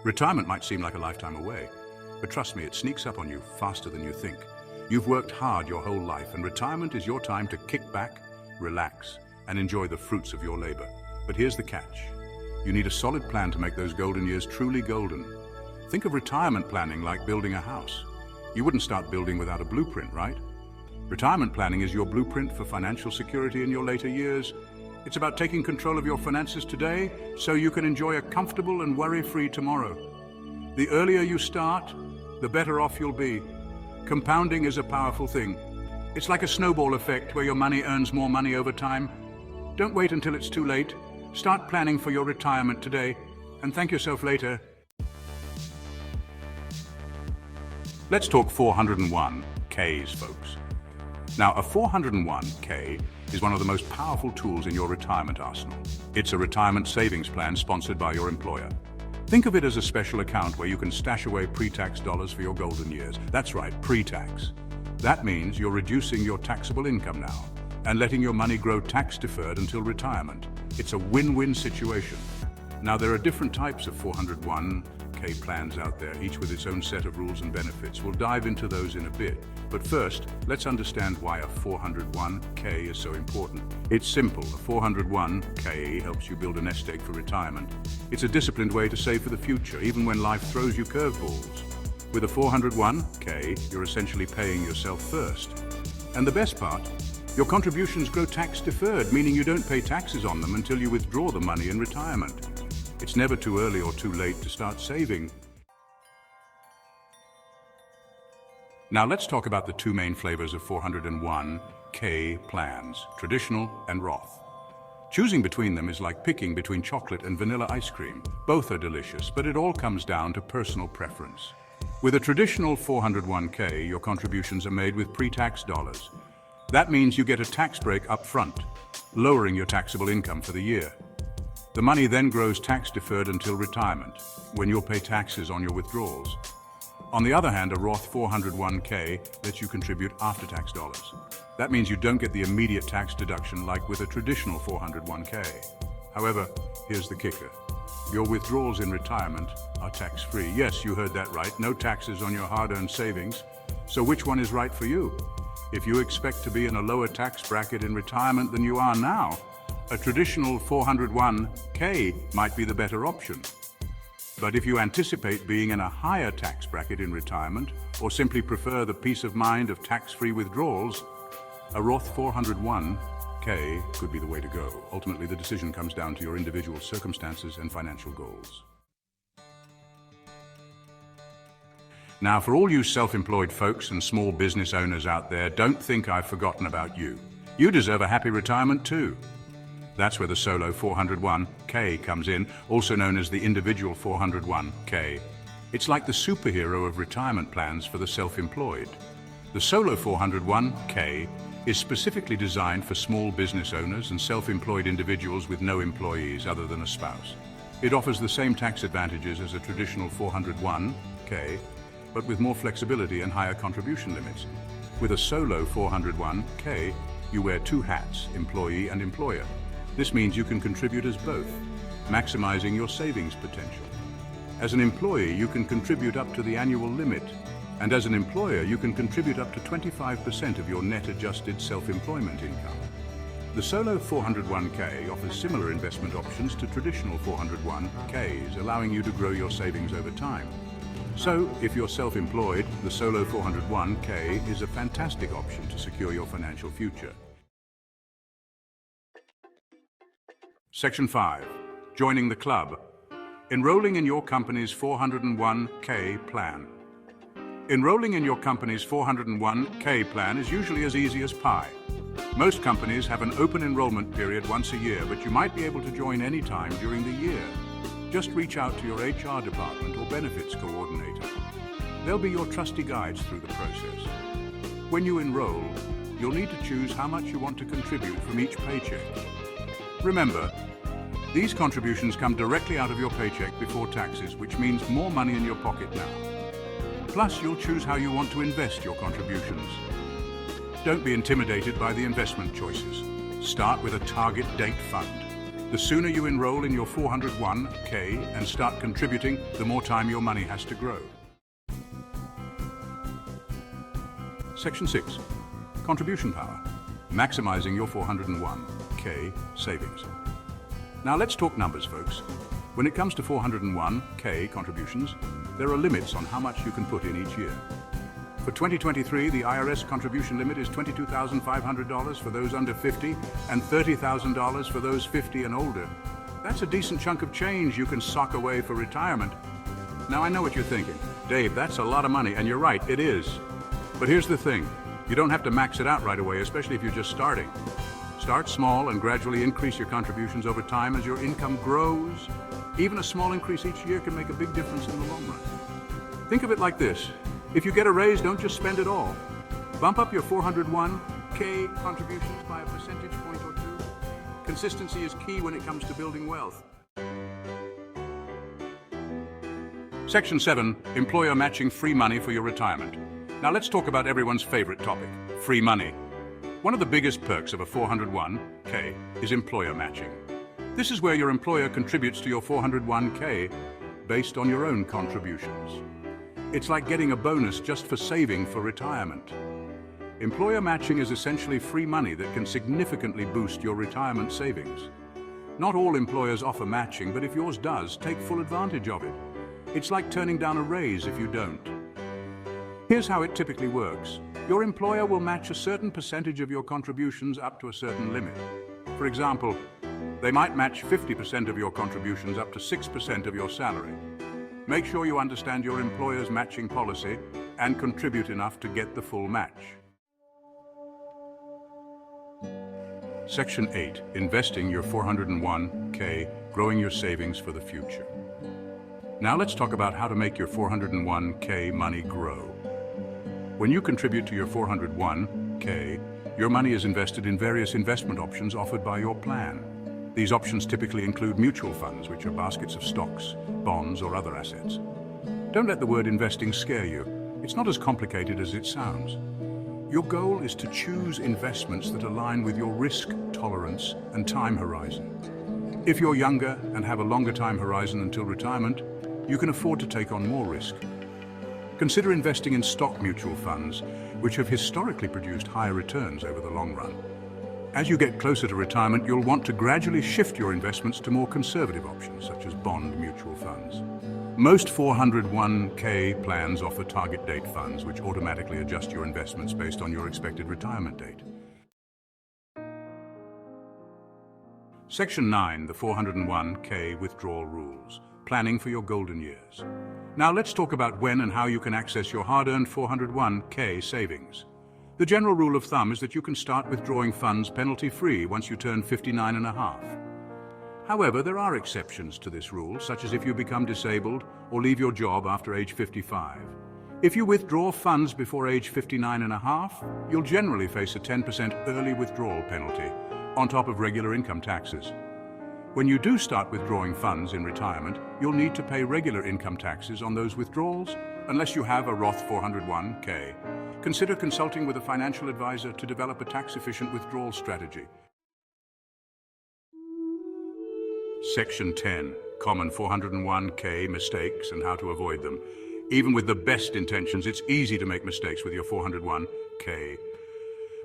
Retirement might seem like a lifetime away, but trust me, it sneaks up on you faster than you think. You've worked hard your whole life, and retirement is your time to kick back, relax, and enjoy the fruits of your labor. But here's the catch. You need a solid plan to make those golden years truly golden. Think of retirement planning like building a house. You wouldn't start building without a blueprint, right? Retirement planning is your blueprint for financial security in your later years. It's about taking control of your finances today so you can enjoy a comfortable and worry-free tomorrow. The earlier you start, the better off you'll be. Compounding is a powerful thing. It's like a snowball effect where your money earns more money over time. Don't wait until it's too late. Start planning for your retirement today and thank yourself later. Let's talk 401ks, folks. Now, a 401k is one of the most powerful tools in your retirement arsenal. It's a retirement savings plan sponsored by your employer. Think of it as a special account where you can stash away pre-tax dollars for your golden years. That's right, pre-tax. That means you're reducing your taxable income now and letting your money grow tax-deferred until retirement. It's a win-win situation. Now, there are different types of 401k plans out there, each with its own set of rules and benefits. We'll dive into those in a bit. But first, let's understand why a 401k is so important. It's simple. A 401k helps you build a nest egg for retirement. It's a disciplined way to save for the future, even when life throws you curveballs. With a 401k, you're essentially paying yourself first. And the best part, your contributions grow tax-deferred, meaning you don't pay taxes on them until you withdraw the money in retirement. It's never too early or too late to start saving. Now let's talk about the two main flavors of 401k plans, traditional and Roth. Choosing between them is like picking between chocolate and vanilla ice cream. Both are delicious, but it all comes down to personal preference. With a traditional 401k, your contributions are made with pre-tax dollars. That means you get a tax break up front, lowering your taxable income for the year. The money then grows tax-deferred until retirement, when you'll pay taxes on your withdrawals. On the other hand, a Roth 401k lets you contribute after-tax dollars. That means you don't get the immediate tax deduction like with a traditional 401k. However, here's the kicker. Your withdrawals in retirement are tax-free. Yes, you heard that right. No taxes on your hard-earned savings. So which one is right for you? If you expect to be in a lower tax bracket in retirement than you are now, a traditional 401k might be the better option. But if you anticipate being in a higher tax bracket in retirement, or simply prefer the peace of mind of tax-free withdrawals, a Roth 401k could be the way to go. Ultimately, the decision comes down to your individual circumstances and financial goals. Now, for all you self-employed folks and small business owners out there, don't think I've forgotten about you. You deserve a happy retirement too. That's where the Solo 401k comes in, also known as the Individual 401k. It's like the superhero of retirement plans for the self-employed. The Solo 401k is specifically designed for small business owners and self-employed individuals with no employees other than a spouse. It offers the same tax advantages as a traditional 401k, but with more flexibility and higher contribution limits. With a Solo 401k, you wear two hats, employee and employer. This means you can contribute as both, maximizing your savings potential. As an employee, you can contribute up to the annual limit, and as an employer, you can contribute up to 25% of your net adjusted self-employment income. The Solo 401k offers similar investment options to traditional 401ks, allowing you to grow your savings over time. So, if you're self-employed, the Solo 401k is a fantastic option to secure your financial future. Section 5. Joining the club. Enrolling in your company's 401k plan. Enrolling in your company's 401k plan is usually as easy as pie. Most companies have an open enrollment period once a year, but you might be able to join anytime during the year. Just reach out to your HR department or benefits coordinator. They'll be your trusty guides through the process. When you enroll, you'll need to choose how much you want to contribute from each paycheck. Remember, these contributions come directly out of your paycheck before taxes, which means more money in your pocket now. Plus, you'll choose how you want to invest your contributions. Don't be intimidated by the investment choices. Start with a target date fund. The sooner you enroll in your 401k and start contributing, the more time your money has to grow. Section 6. Contribution power. Maximizing your 401k savings. Now let's talk numbers, folks. When it comes to 401k contributions, there are limits on how much you can put in each year. For 2023, the IRS contribution limit is $22,500 for those under 50 and $30,000 for those 50 and older. That's a decent chunk of change you can sock away for retirement. Now I know what you're thinking. Dave, that's a lot of money, and you're right, it is. But here's the thing. You don't have to max it out right away, especially if you're just starting. Start small and gradually increase your contributions over time as your income grows. Even a small increase each year can make a big difference in the long run. Think of it like this. If you get a raise, don't just spend it all. Bump up your 401k contributions by a percentage point or two. Consistency is key when it comes to building wealth. Section 7, employer matching free money for your retirement. Now let's talk about everyone's favorite topic, free money. One of the biggest perks of a 401k is employer matching. This is where your employer contributes to your 401k based on your own contributions. It's like getting a bonus just for saving for retirement. Employer matching is essentially free money that can significantly boost your retirement savings. Not all employers offer matching, but if yours does, take full advantage of it. It's like turning down a raise if you don't. Here's how it typically works. Your employer will match a certain percentage of your contributions up to a certain limit. For example, they might match 50% of your contributions up to 6% of your salary. Make sure you understand your employer's matching policy and contribute enough to get the full match. Section 8, investing your 401k, growing your savings for the future. Now let's talk about how to make your 401k money grow. When you contribute to your 401k, your money is invested in various investment options offered by your plan. These options typically include mutual funds, which are baskets of stocks, bonds, or other assets. Don't let the word investing scare you. It's not as complicated as it sounds. Your goal is to choose investments that align with your risk tolerance and time horizon. If you're younger and have a longer time horizon until retirement, you can afford to take on more risk. Consider investing in stock mutual funds, which have historically produced higher returns over the long run. As you get closer to retirement, you'll want to gradually shift your investments to more conservative options, such as bond mutual funds. Most 401k plans offer target date funds, which automatically adjust your investments based on your expected retirement date. Section 9, the 401k withdrawal rules, planning for your golden years. Now let's talk about when and how you can access your hard-earned 401k savings. The general rule of thumb is that you can start withdrawing funds penalty-free once you turn 59 and a half. However, there are exceptions to this rule, such as if you become disabled or leave your job after age 55. If you withdraw funds before age 59 and a half, you'll generally face a 10% early withdrawal penalty, on top of regular income taxes. When you do start withdrawing funds in retirement, you'll need to pay regular income taxes on those withdrawals, unless you have a Roth 401k. Consider consulting with a financial advisor to develop a tax-efficient withdrawal strategy. Section 10, common 401k mistakes and how to avoid them. Even with the best intentions, it's easy to make mistakes with your 401k.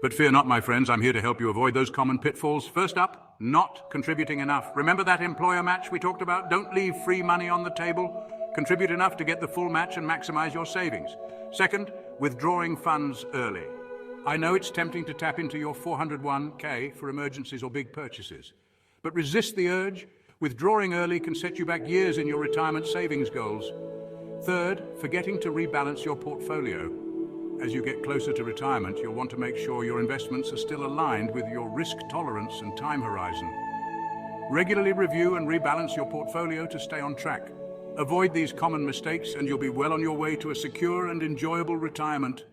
But fear not, my friends, I'm here to help you avoid those common pitfalls. First up, not contributing enough. Remember that employer match we talked about? Don't leave free money on the table. Contribute enough to get the full match and maximize your savings. Second, withdrawing funds early. I know it's tempting to tap into your 401k for emergencies or big purchases, but resist the urge. Withdrawing early can set you back years in your retirement savings goals. Third, forgetting to rebalance your portfolio. As you get closer to retirement, you'll want to make sure your investments are still aligned with your risk tolerance and time horizon. Regularly review and rebalance your portfolio to stay on track. Avoid these common mistakes and you'll be well on your way to a secure and enjoyable retirement.